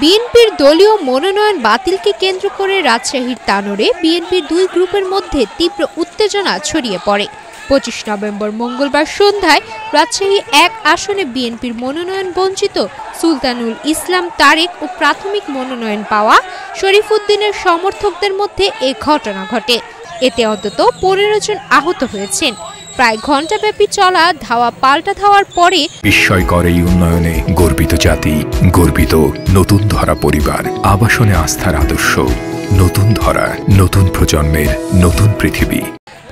বিএনপির দলীয় মনোনয়ন বাতিলকে কেন্দ্র করে রাজশাহীর তানোরে বিএনপির দুই গ্রুপের মধ্যে তীব্র উত্তেজনা ছড়িয়ে পড়ে। 25 নভেম্বর মঙ্গলবার সন্ধ্যায় রাজশাহী 1 আসনে বিএনপির মনোনয়ন বঞ্চিত সুলতানুল ইসলাম তারেক ও প্রাথমিক মনোনয়ন পাওয়া শরীফুদ্দিনের সমর্থকদের মধ্যে এ ঘটনা ঘটে। এতে অন্তত 15 জন আহত হয়েছেন। প্রায় ঘণ্টাব্যাপী চলা ধাওয়া পাল্টা ধাওয়ার পরে বিস্ময়কর এই উন্নয়নে গর্বিত জাতি, গর্বিত নতুন ধরা পরিবার, আবাসনে আস্থার আদর্শ, নতুন ধরা, নতুন প্রজন্মের নতুন পৃথিবী।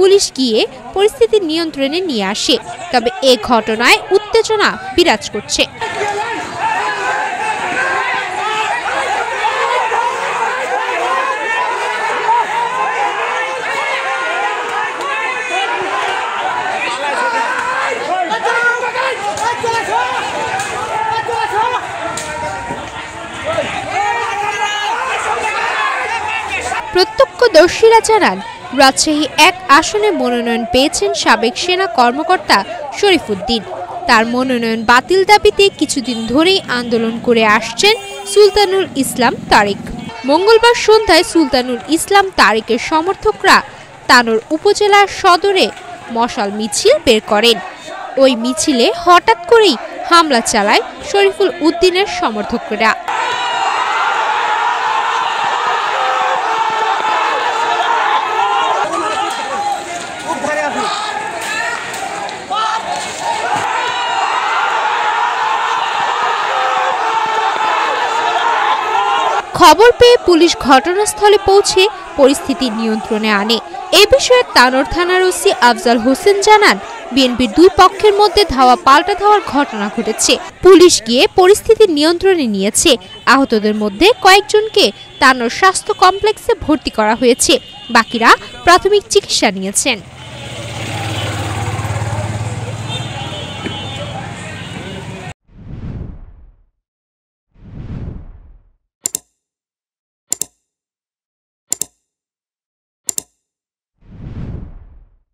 পুলিশ গিয়ে পরিস্থিতি নিয়ন্ত্রণে নিয়ে আসে, তবে এ ঘটনায় উত্তেজনা বিরাজ করছে। প্রত্যক্ষদর্শীরা জানান, রাজশাহী 1 আসনে মনোনয়ন পেয়েছেন সাবেক সেনা কর্মকর্তা শরীফুদ্দিন। তার মনোনয়ন বাতিল দাবিতে কিছুদিন ধরেই আন্দোলন করে আসছেন সুলতানুল ইসলাম তারেক। মঙ্গলবার সন্ধ্যায় সুলতানুল ইসলাম তারেকের সমর্থকরা তানোর উপজেলার সদরে মশাল মিছিল বের করেন। ওই মিছিলে হঠাৎ করেই হামলা চালায় শরীফুল উদ্দিনের সমর্থকরা। খবর পেয়ে পুলিশ ঘটনাস্থলে পৌঁছে পরিস্থিতি নিয়ন্ত্রণে আনে। এ বিষয়ে তানোর থানার ওসি আফজাল হোসেন জানান, বিএনপির দুই পক্ষের মধ্যে ধাওয়া পাল্টা ধাওয়ার ঘটনা ঘটেছে। পুলিশ গিয়ে পরিস্থিতি নিয়ন্ত্রণে নিয়েছে। আহতদের মধ্যে কয়েকজনকে তানোর স্বাস্থ্য কমপ্লেক্সে ভর্তি করা হয়েছে, বাকিরা প্রাথমিক চিকিৎসা নিয়েছেন।